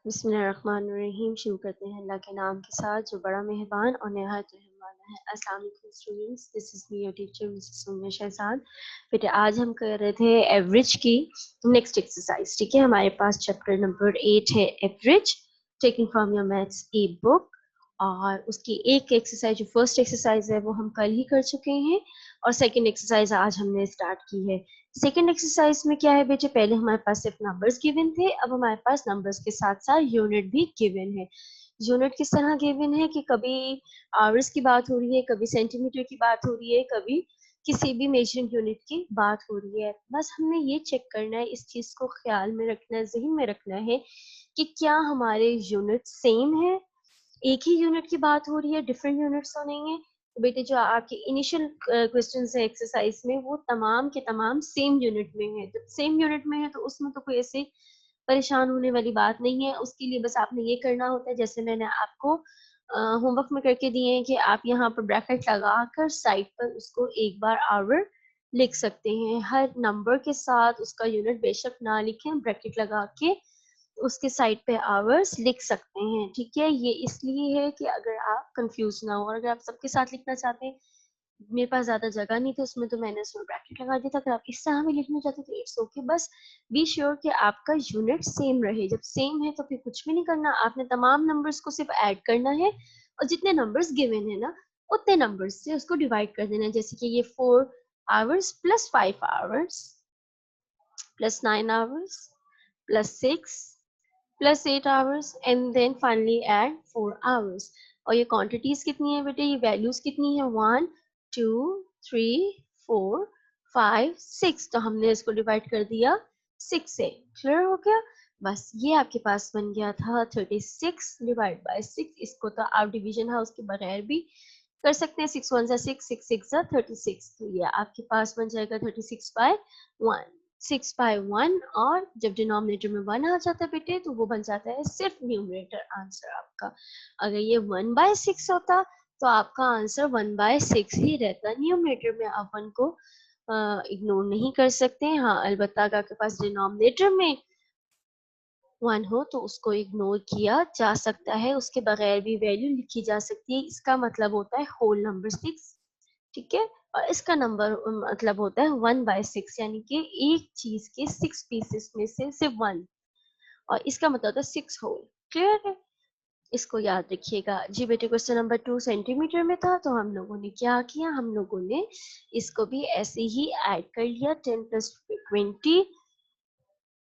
बिस्मिल्लाहिर्रहमानिर्रहीम। शुरू करते हैं अल्लाह के नाम के साथ जो बड़ा मेहरबान और नहायत रहम वाला है। अस्सलाम वालेकुम students, this is me your teacher Mrs Sonia Shahzad. बेटे आज हम कर रहे थे एवरेज की नेक्स्ट एक्सरसाइज। ठीक है, हमारे पास चैप्टर नंबर 8 है average, taking from your maths E book. और उसकी एक एक्सरसाइज, जो फर्स्ट एक्सरसाइज है वो हम कल ही कर चुके हैं और सेकेंड एक्सरसाइज आज हमने स्टार्ट की है। सेकेंड एक्सरसाइज में क्या है बेटे, पहले हमारे पास सिर्फ नंबर्स गिवन थे, अब हमारे पास नंबर्स के साथ साथ यूनिट भी गिवन है। यूनिट किस तरह गिवन है कि कभी आवर्स की बात हो रही है, कभी सेंटीमीटर की बात हो रही है, कभी किसी भी मेजरिंग यूनिट की बात हो रही है। बस हमने ये चेक करना है, इस चीज को ख्याल में रखना है, जहन में रखना है कि क्या हमारे यूनिट सेम है, एक ही यूनिट की बात हो रही है, डिफरेंट यूनिट्स तो नहीं है। तो बेटे जो आपके इनिशियल क्वेश्चंस है एक्सरसाइज में वो तमाम के तमाम सेम यूनिट में है। जब सेम यूनिट में है तो उसमें तो कोई ऐसे परेशान होने वाली बात नहीं है। उसके लिए बस आपने ये करना होता है, जैसे मैंने आपको होमवर्क में करके दिए हैं, कि आप यहाँ पर ब्रैकेट लगाकर साइड पर उसको एक बार आवर लिख सकते हैं। हर नंबर के साथ उसका यूनिट बेशक ना लिखें, ब्रैकेट लगा के उसके साइड पे आवर्स लिख सकते हैं। ठीक है, ये इसलिए है कि अगर आप कंफ्यूज ना हो, और अगर आप सबके साथ लिखना चाहते हैं, मेरे पास ज्यादा जगह नहीं थी उसमें तो मैंने उसमें ब्रैकेट लगा दिया था, अगर आप इस तरह भी लिखना चाहते तो इट्स ओके। बस बी श्योर कि आपका यूनिट सेम रहे। जब सेम है तो फिर कुछ भी नहीं करना, आपने तमाम नंबर्स को सिर्फ ऐड करना है और जितने नंबर्स गिवन है ना उतने नंबर्स से उसको डिवाइड कर देना है। जैसे कि ये 4 hours plus 5 hours plus 9 hours plus 6 + 8 hours and then finally add 4 hours। और ये क्वांटिटीज कितनी है बेटे, ये वैल्यूज कितनी है, 1 2 3 4 5 6। तो हमने इसको डिवाइड कर दिया 6 से। क्लियर हो गया? बस ये आपके पास बन गया था 36 ÷ 6। इसको तो आप डिवीजन हाउस के बगैर भी कर सकते हैं। 6 1 = 6, 6 6 = 36। तो ये आपके पास बन जाएगा 36/1, 6/1। और जब डिनोमिनेटर में 1 आ जाता है बेटे तो वो बन जाता है सिर्फ न्यूमरेटर आंसर आपका। अगर ये 1/6 होता तो आपका आंसर 1/6 ही रहता। न्यूमरेटर में आप 1 को इग्नोर नहीं कर सकते। हाँ अलबत्ता अगर आपके पास डिनोमिनेटर में 1 हो तो उसको इग्नोर किया जा सकता है, उसके बगैर भी वैल्यू लिखी जा सकती है। इसका मतलब होता है होल नंबर 6। ठीक है, और इसका नंबर मतलब होता है 1/6, यानी कि एक चीज के 6 पीसेस में से सिर्फ 1, और इसका मतलब होता है 6 होल। क्लियर है? इसको याद रखिएगा जी बेटे। क्वेश्चन नंबर 2 सेंटीमीटर में था तो हम लोगों ने क्या किया, हम लोगों ने इसको भी ऐसे ही ऐड कर लिया। 10 + 20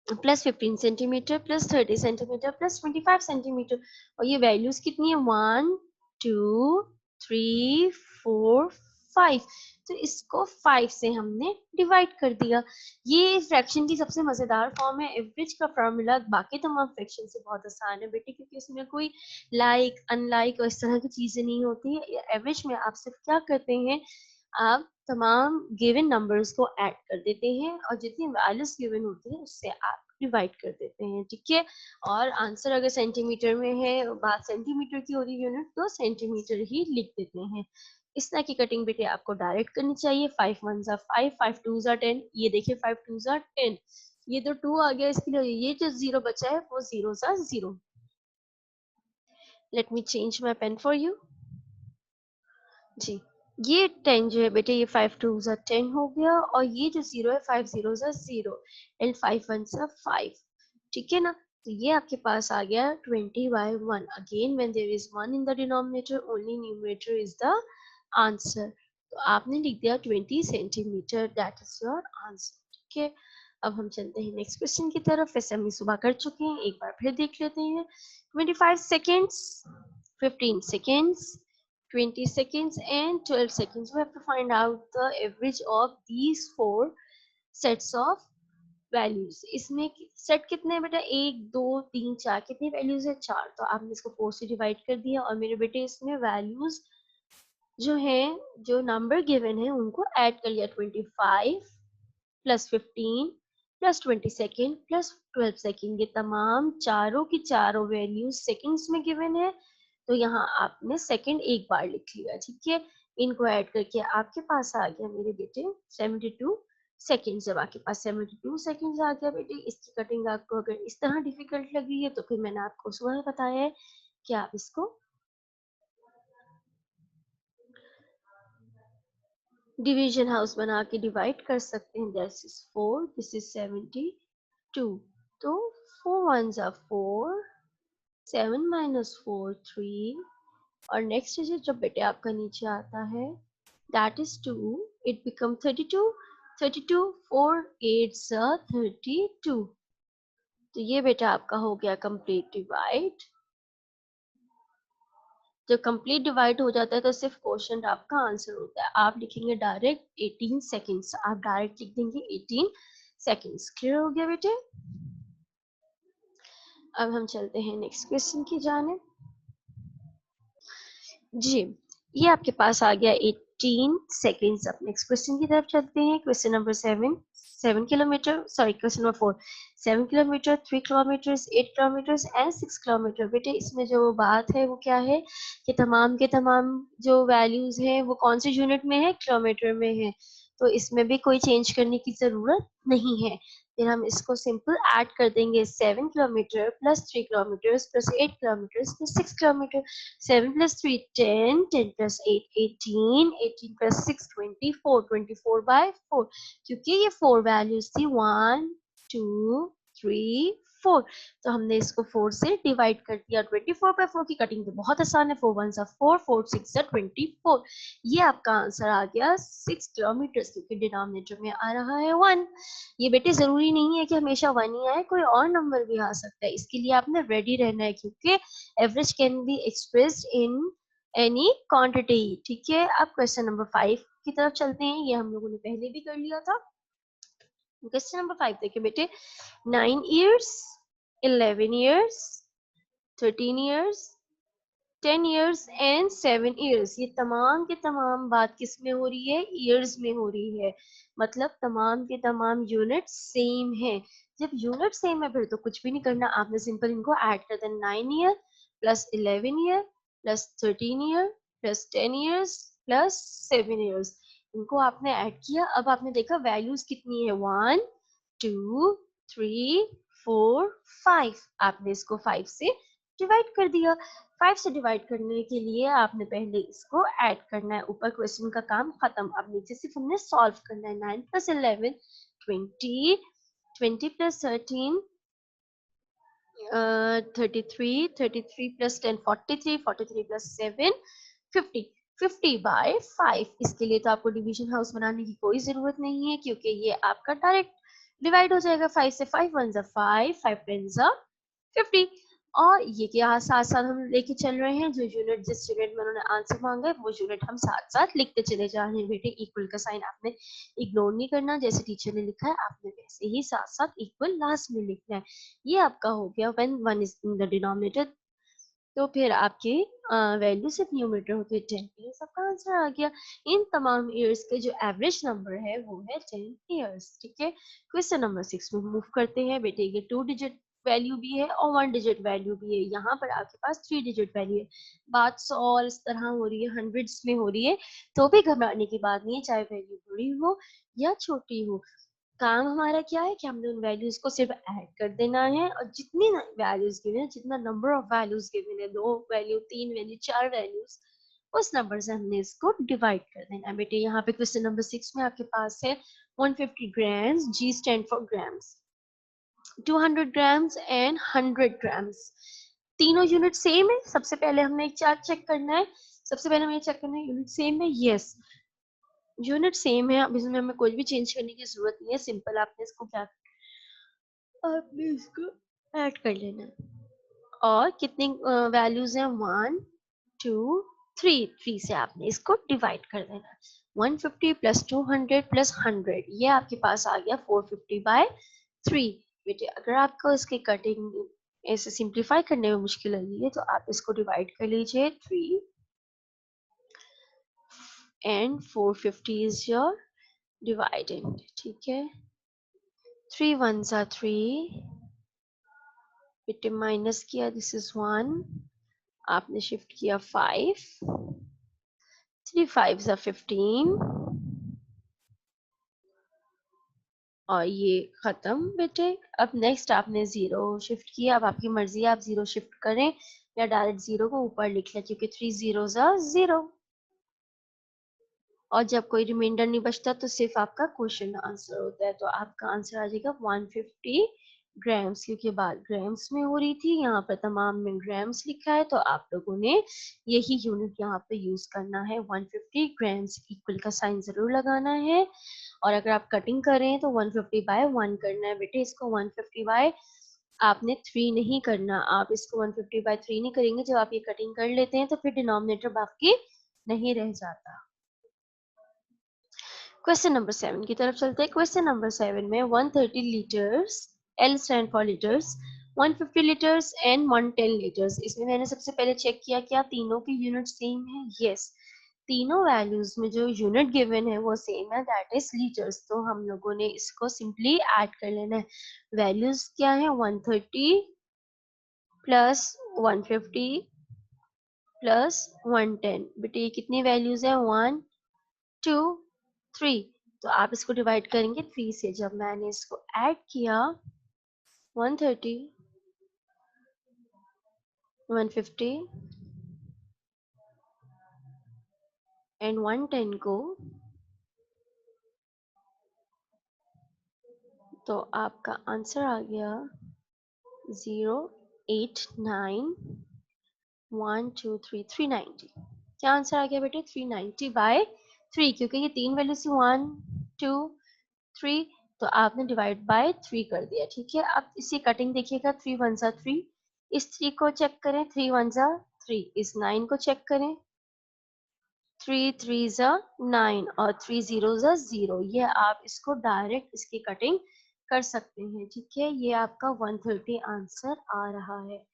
+ 15 सेंटीमीटर + 30 सेंटीमीटर + 25 सेंटीमीटर। और ये वैल्यूज कितनी है, 1 2 3 4 5। तो इसको 5 से हमने डिवाइड कर दिया। ये फ्रैक्शन की सबसे मजेदार फॉर्म है। एवरेज का फार्मूला बाकी तमाम फ्रैक्शन से बहुत आसान है बेटे, क्योंकि उसमें कोई लाइक अनलाइक और इस तरह की चीजें नहीं होती है। एवरेज में आप सिर्फ क्या करते हैं, आप तमाम गिवन नंबर्स को ऐड कर देते हैं और जितनी वैल्यूज गिवन होती है उससे आप डिवाइड कर देते हैं। ठीक है, और आंसर अगर सेंटीमीटर में है, बात सेंटीमीटर की हो रही यूनिट, तो सेंटीमीटर ही लिख देते हैं। इस तरह की कटिंग बेटे आपको डायरेक्ट करनी चाहिए। 5 1 = 5, 5 2 = 10। ये देखिए 5 2 = 10, ये तो 2 आ गया, इसके लिए ये जो 0 बचा है वो 0 सा 0। Let me change my pen for you ji. ये 10 जो है बेटे, ये 5 2 = 10 हो गया, और ये जो 0 है 5 0 = 0 एंड 5 1 = 5। ठीक है ना? तो ये आपके पास आ गया 20/1। Again when there is 1 in the denominator only numerator is the answer. तो आपने लिख दिया 20 centimetre, that is your answer. ठीक है, अब हम चलते हैं नेक्स्ट क्वेश्चन की तरफ। वैसे हम सुबह कर चुके हैं, एक बार फिर देख लेते हैं। 25 seconds, 15 seconds, 20 seconds and 12 seconds. We have to find out the average of these 4 sets of values। इसमें सेट कितने हैं बेटा, 1 2 3 4। कितनी वैल्यूज है, 4। तो आपने इसको 4 से डिवाइड कर दिया, और मेरे बेटे इसमें वैल्यूज जो है, जो नंबर गिवन है उनको ऐड कर लिया। 25 + 15 + 20 सेकेंड + 12 सेकेंड। ये तमाम चारों की चारों वैल्यूज सेकेंड्स में गिवन है, तो यहाँ आपने सेकेंड एक बार लिख लिया। ठीक है, इनको ऐड करके आपके पास आ गया मेरे बेटे 72 सेकेंड। जब आपके पास 72 सेकेंड्स आ गया बेटे, इसकी कटिंग आपको अगर इस तरह डिफिकल्ट लगी है तो फिर मैंने आपको सुबह बताया है कि आप इसको डिवीजन हाउस बना के डिवाइड कर सकते हैं। दिस इज 4, दिस इज 72, तो 4 1s are 4, 7 minus 4 3, और नेक्स्ट डिजिट जब बेटे आपका नीचे आता है that is 2, it become 32, 32 4 8s are 32, तो ये बेटा आपका हो गया कंप्लीट डिवाइड। जब कंप्लीट डिवाइड हो जाता है तो सिर्फ क्वेश्चन आपका आंसर होता है। आप लिखेंगे डायरेक्ट 18 सेकेंड्स, आप डायरेक्ट लिख देंगे 18 सेकेंड्स। क्लियर हो गया बेटे? अब हम चलते हैं नेक्स्ट क्वेश्चन की जाने। जी, ये आपके पास आ गया 18 सेकेंड्स। अब नेक्स्ट क्वेश्चन की तरफ चलते हैं। Question number 7 kilometre, sorry question number 4, 7 kilometre, 3 kilometre, 8 kilometre and 6 kilometre. बेटे इसमें जो बात है वो क्या है कि तमाम के तमाम जो वैल्यूज हैं वो कौन से यूनिट में है, किलोमीटर में है, तो इसमें भी कोई चेंज करने की जरूरत नहीं है। फिर हम इसको सिंपल ऐड कर देंगे, 7 kilometre plus 3 kilometre plus 8 kilometre plus 6 kilometre. 7 plus 3 10, 10 plus 8 18, 18 plus 6 24, 24 by 4, क्योंकि ये 4 वैल्यूज थी 1 2 3 4, तो हमने इसको 4 से डिवाइड कर दिया। 24 by 4 की कटिंग तो बहुत आसान है, 4 1s are 4, 4 6 are 24। ये आपका आंसर आ गया 6 किलोमीटर, क्योंकि डिनोमिनेटर में आ रहा है 1। ये बेटे जरूरी नहीं है कि हमेशा 1 ही आए, कोई और नंबर भी आ सकता है, इसके लिए आपने रेडी रहना है, क्योंकि average can be expressed in any quantity. ठीक है, अब क्वेश्चन नंबर 5 की तरफ चलते हैं। ये हम लोगों ने पहले भी कर लिया था। क्वेश्चन नंबर 5 देखिए बेटे, 9 years, 11 years, 13 years, 10 years and 7 years, ये तमाम के तमाम बात किस में हो रही है, ईयर्स में हो रही है। मतलब तमाम के तमाम यूनिट सेम है। जब यूनिट सेम है फिर तो कुछ भी नहीं करना, आपने सिंपल इनको ऐड कर देना। 9 year plus 11 year plus 13 year plus 10 years plus 7 years, इनको आपने ऐड किया। अब आपने देखा वैल्यूज कितनी है, 1 2 3 4 5, आपने इसको 5 से डिवाइड कर दिया। 5 से डिवाइड करने के लिए आपने पहले इसको ऐड करना है, ऊपर क्वेश्चन का काम खत्म। अब नीचे सिर्फ हमने सॉल्व करना है। 9 plus 11 20, 20 plus 13 33, 33 plus 10 43, 43 plus 7 50, 50 by 5। इसके लिए तो आपको डिवीजन हाउस बनाने की कोई जरूरत नहीं है, क्योंकि ये आपका डायरेक्ट डिवाइड हो जाएगा 5 से। 5 1 जा 5, 5 10 जा 50, और ये क्या साथ साथ हम लेके चल रहे हैं, जो यूनिट जिस यूनिट में उन्होंने आंसर मांगा है वो यूनिट हम साथ साथ लिखते चले जा रहे हैं। बेटे इक्वल का साइन आपने इग्नोर नहीं करना, जैसे टीचर ने लिखा है आपने वैसे ही साथ साथ इक्वल लास्ट में लिखना है। ये आपका हो गया when one is in the denominator, तो फिर आपकी वैल्यू सिर्फ न्यूमरेटर होती है 10 ईयर्स, आपका आंसर आ गया। इन तमाम ईयर्स के जो एवरेज नंबर है वो है 10 ईयर्स। ठीक है, क्वेश्चन नंबर 6 में मूव करते हैं। बेटे ये 2 डिजिट वैल्यू भी है और 1 डिजिट वैल्यू भी है, यहाँ पर आपके पास 3 डिजिट वैल्यू है। बात 100 और इस तरह हो रही है, हंड्रेड्स में हो रही है, तो भी घबराने की बात नहीं है, चाहे वैल्यू बड़ी हो या छोटी हो। काम हमारा क्या है कि हमने उन वैल्यूज को सिर्फ ऐड कर देना है, और जितनी वैल्यूज गिवन है, जितना नंबर ऑफ वैल्यूज गिवन है, 2 वैल्यू 3 वैल्यू 4 वैल्यूज, उस नंबर से हमने इसको डिवाइड कर देना है। बेटे यहाँ पे क्वेश्चन नंबर 6 में आपके पास है 150 grams, G stand for grams, 200 grams and 100 grams. तीनों यूनिट सेम है। सबसे पहले हमने एक चार्ट चेक करना है, सबसे पहले हमें चेक करना है यूनिट सेम है, यस यूनिट सेम है। अब इसमें हमें कुछ भी चेंज करने की जरूरत नहीं है, सिंपल आपने इसको क्या, आपने इसको ऐड कर लेना है। और कितनी वैल्यूज हैं, 1 2 3, 3 से आपने इसको डिवाइड कर देना है। 150 प्लस 200 प्लस 100, ये आपके पास आ गया 450 बाय 3। बेटे अगर आपको इसकी कटिंग ऐसे सिंप्लीफाई करने में मुश्किल लगी है तो आप इसको डिवाइड कर लीजिए। 3 एंड 450 इज योर डिवाइडेंड। ठीक है, 3 1s are 3, बेटे माइनस किया, दिस इज 1, आपने शिफ्ट किया 5, 3 5s are 15, और ये खत्म बेटे। अब नेक्स्ट आपने जीरो शिफ्ट किया, अब आपकी मर्जी है आप जीरो शिफ्ट करें या डायरेक्ट जीरो को ऊपर लिख लें, क्योंकि 3 जीरो जीरो। और जब कोई रिमाइंडर नहीं बचता तो सिर्फ आपका क्वेश्चन आंसर होता है, तो आपका आंसर आ जाएगा 150 ग्राम्स, क्योंकि बात ग्राम्स में हो रही थी, यहाँ पर तमाम में ग्राम्स लिखा है, तो आप लोगों ने यही यूनिट यहाँ पे यूज करना है। 150 ग्राम्स इक्वल का साइन जरूर लगाना है, और अगर आप कटिंग करें तो 150 बाय 1 करना है बेटे। इसको 150 बाय आपने 3 नहीं करना, आप इसको 150 बाय 3 नहीं करेंगे। जब आप ये कटिंग कर लेते हैं तो फिर डिनोमिनेटर बाकी नहीं रह जाता। क्वेश्चन नंबर 7 की तरफ चलते हैं। क्वेश्चन नंबर 7 में 130 litres, L stand for litres, 150 litres and 110 litres. इसमें मैंने सबसे पहले चेक किया क्या तीनों की यूनिट सेम है। यस, तीनों वैल्यूज में जो यूनिट गिवन है वो सेम है, दैट इज लीटर्स। तो हम लोगों ने इसको सिंपली ऐड कर लेना है। वैल्यूज क्या है, 130 प्लस 150 प्लस 110। बेटे ये कितनी वैल्यूज है, 1 2 3। तो आप इसको डिवाइड करेंगे 3 से। जब मैंने इसको ऐड किया 130 150 एंड 110 को, तो आपका आंसर आ गया 089 1 2 3 390। क्या आंसर आ गया बेटे, 390 बाय 3, क्योंकि ये तीन वैल्यू थी 1 2 3, तो आपने डिवाइड बाय 3 कर दिया। ठीक है, अब इसी कटिंग देखिएगा, 3 1 जा 3, इस 3 को चेक करें, 3 1 जा 3, इस 9 को चेक करें, 3 3 जा 9 और 3 0 जा 0। ये आप इसको डायरेक्ट इसकी कटिंग कर सकते हैं। ठीक है, ये आपका 130 आंसर आ रहा है।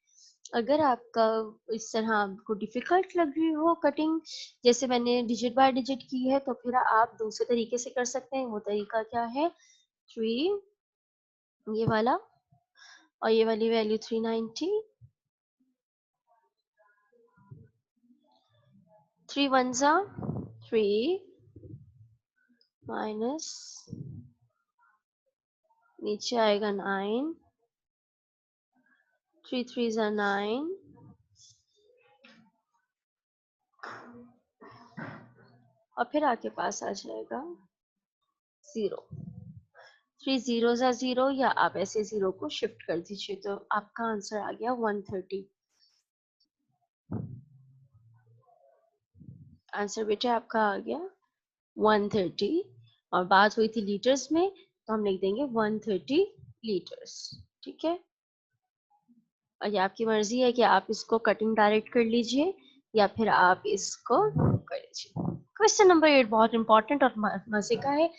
अगर आपका इस तरह आपको डिफिकल्ट लग रही हो कटिंग, जैसे मैंने डिजिट बाय डिजिट की है, तो फिर आप दूसरे तरीके से कर सकते हैं। वो तरीका क्या है, 3 ये वाला और ये वाली वैल्यू 390, 3 1 जा 3 माइनस नीचे आएगा 9, 3 3 जा 9 और फिर आपके पास आ जाएगा 0। 3 0 जा 0, या आप ऐसे 0 को शिफ्ट कर दीजिए, तो आपका आंसर आ गया 130। आंसर बेटे आपका आ गया 130, और बात हुई थी लीटर्स में, तो हम लिख देंगे 130 लीटर्स। ठीक है, और ये आपकी मर्जी है कि आप इसको कटिंग डायरेक्ट कर लीजिए या फिर आप इसको कर लीजिए। क्वेश्चन नंबर 8 बहुत इंपॉर्टेंट और मजे का है।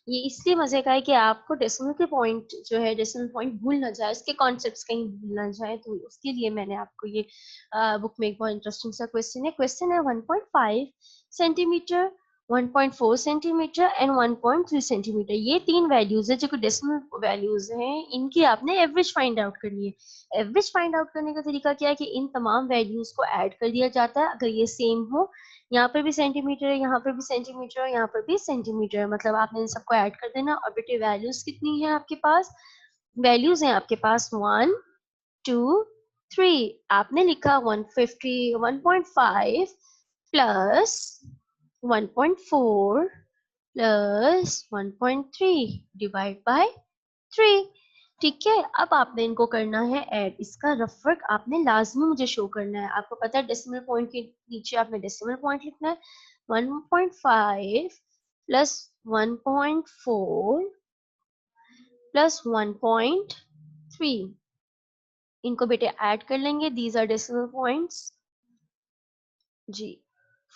ये इसलिए मजे का है कि आपको डेसिमल के पॉइंट जो है, डेसिमल पॉइंट भूल ना जाए, इसके कॉन्सेप्ट्स कहीं भूल ना जाए, तो उसके लिए मैंने आपको ये बुक में एक बहुत इंटरेस्टिंग सा क्वेश्चन है। क्वेश्चन है 1.5 सेंटीमीटर, 1.4 सेंटीमीटर एंड 1.3 सेंटीमीटर। ये तीन वैल्यूज है जो डेसिमल वैल्यूज हैं, इनकी आपने एवरेज फाइंड आउट करनी है। एवरेज फाइंड आउट करने का तरीका क्या है कि इन तमाम वैल्यूज को ऐड कर दिया जाता है। अगर ये सेम हो, यहाँ पर भी सेंटीमीटर है, यहाँ पर भी सेंटीमीटर है, यहाँ पर भी सेंटीमीटर है, मतलब आपने इन सबको ऐड कर देना। और बेटे वैल्यूज कितनी है आपके पास, वैल्यूज हैं आपके पास 1 2 3। आपने लिखा 150 1.5 प्लस 1.4 प्लस 1.3 डिवाइड बाय 3। ठीक है, अब आपने इनको करना है ऐड। इसका रफ वर्क आपने लाजमी मुझे शो करना है। आपको पता है डेसिमल पॉइंट के नीचे आपने डेसिमल पॉइंट लिखना है। 1.5 प्लस 1.4 प्लस 1.3, इनको बेटे ऐड कर लेंगे, दीज आर डेसिमल पॉइंट्स जी।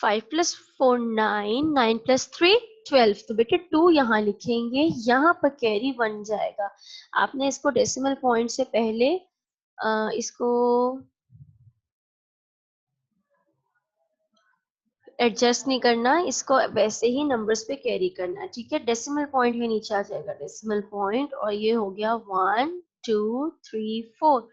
5 प्लस 4 9, 9 प्लस 3 12, तो बेटे 2 यहाँ लिखेंगे, यहाँ पर कैरी 1 जाएगा। आपने इसको डेसिमल पॉइंट से पहले इसको एडजस्ट नहीं करना, इसको वैसे ही नंबर्स पे कैरी करना है। ठीक है, डेसिमल पॉइंट ये नीचे आ जाएगा, डेसिमल पॉइंट, और ये हो गया 1 2 3 4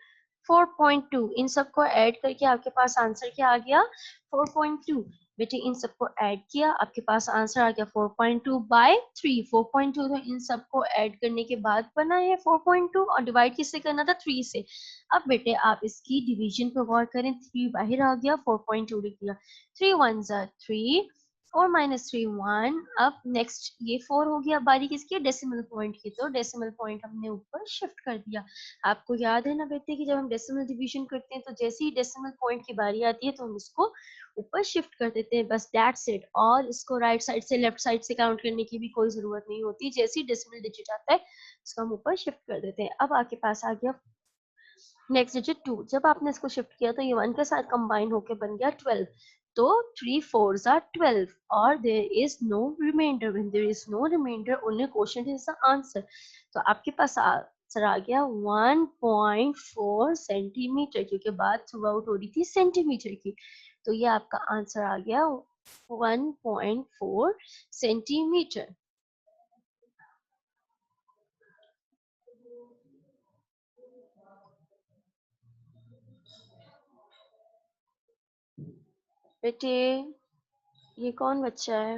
4.2। इन सबको ऐड करके आपके पास आंसर क्या आ गया, 4.2। बेटे इन सबको ऐड किया, आपके पास आंसर आ गया 4.2/3। 4.2 तो इन सबको ऐड करने के बाद बना है 4.2, और डिवाइड किससे करना था, 3 से। अब बेटे आप इसकी डिवीजन पे गौर करें, 3 बाहर आ गया, 4.2 लिख दिया, 3 1 3, 4 माइनस 3 1। अब नेक्स्ट ये 4 हो गया, बारी किसकी है, डेसिमल पॉइंट की, तो डेसिमल पॉइंट हमने ऊपर शिफ्ट कर दिया। आपको याद है ना बेटे कि जब हम डेसिमल डिवीजन करते हैं तो जैसे ही डेसिमल पॉइंट की बारी आती है तो हम इसको ऊपर शिफ्ट कर देते हैं, बस दैट्स इट। और इसको राइट साइड से लेफ्ट साइड से काउंट करने की भी कोई जरूरत नहीं होती, जैसे ही डेसिमल डिजिट आता है उसको हम ऊपर शिफ्ट कर देते हैं। अब आपके पास आ गया नेक्स्ट डिजिट 2। जब आपने इसको शिफ्ट किया तो ये 1 के साथ कंबाइन होकर बन गया 12। तो 3 4s are 12 और there is no remainder. When there is no remainder only quotient is the answer. तो आपके पास आंसर आ गया 1.4 सेंटीमीटर, क्योंकि बात थ्रू आउट हो रही थी सेंटीमीटर की। तो ये आपका आंसर आ गया 1.4 सेंटीमीटर। बेटे ये कौन बच्चा है,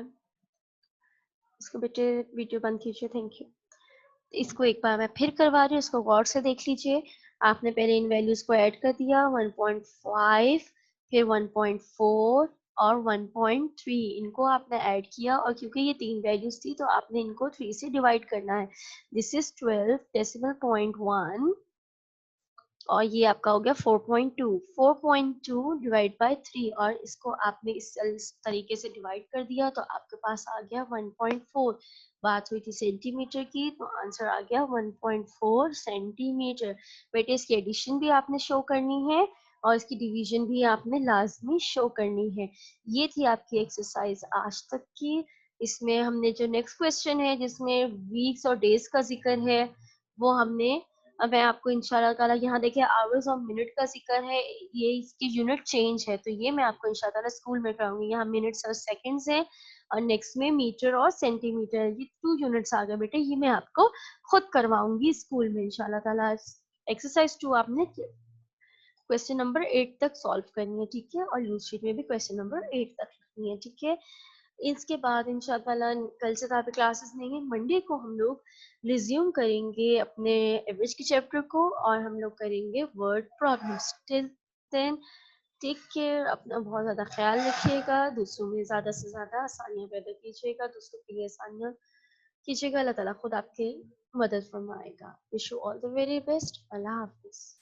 इसको बेटे वीडियो बंद कीजिए, थैंक यू। इसको एक बार मैं फिर करवा रही हूँ, इसको गौर से देख लीजिए। आपने पहले इन वैल्यूज को ऐड कर दिया, 1.5, फिर 1.4 और 1.3, इनको आपने ऐड किया, और क्योंकि ये 3 वैल्यूज थी तो आपने इनको 3 से डिवाइड करना है। दिस इज 12.1 और ये आपका हो गया 4.2। 4.2 डिवाइड बाय 3, और इसको आपने इस तरीके से डिवाइड कर दिया तो आपके पास आ गया 1.4। बात हुई थी सेंटीमीटर की, तो आंसर आ गया 1.4 सेंटीमीटर। बेटे इसकी एडिशन भी आपने शो करनी है और इसकी डिवीजन भी आपने लाजमी शो करनी है। ये थी आपकी एक्सरसाइज आज तक की। इसमें हमने जो नेक्स्ट क्वेश्चन है जिसमें वीक्स और डेज का जिक्र है वो हमने, अब मैं आपको इंशाल्लाह ताला यहाँ देखिए आवर्स और मिनट का जिक्र है, ये इसकी यूनिट चेंज है, तो ये मैं आपको इंशाल्लाह ताला स्कूल में कराऊंगी। यहाँ मिनट्स और सेकंड्स है और नेक्स्ट में मीटर और सेंटीमीटर, ये 2 यूनिट्स आ गए बेटे, ये मैं आपको खुद करवाऊंगी स्कूल में इंशाल्लाह ताला। एक्सरसाइज 2 आपने क्वेश्चन नंबर 8 तक सॉल्व करनी है, ठीक है, और यूज शीट में भी क्वेश्चन नंबर 8 तक लिखनी है, ठीक है। इसके बाद इंशाल्लाह कल से तो क्लासेस नहीं है, मंडे को हम लोग रिज्यूम करेंगे अपने एवरेज के चैप्टर को और हम लोग करेंगे word problems. Till then take care, अपना बहुत ज़्यादा ख्याल रखिएगा, दूसरों में ज़्यादा से ज़्यादा आसानियाँ पैदा कीजिएगा, दूसरों के लिए आसानियाँ कीजिएगा। अल्लाह ताला खुद आपके मदद फरमाएगा। Wish you all the very best. अल्लाह हाफिज़।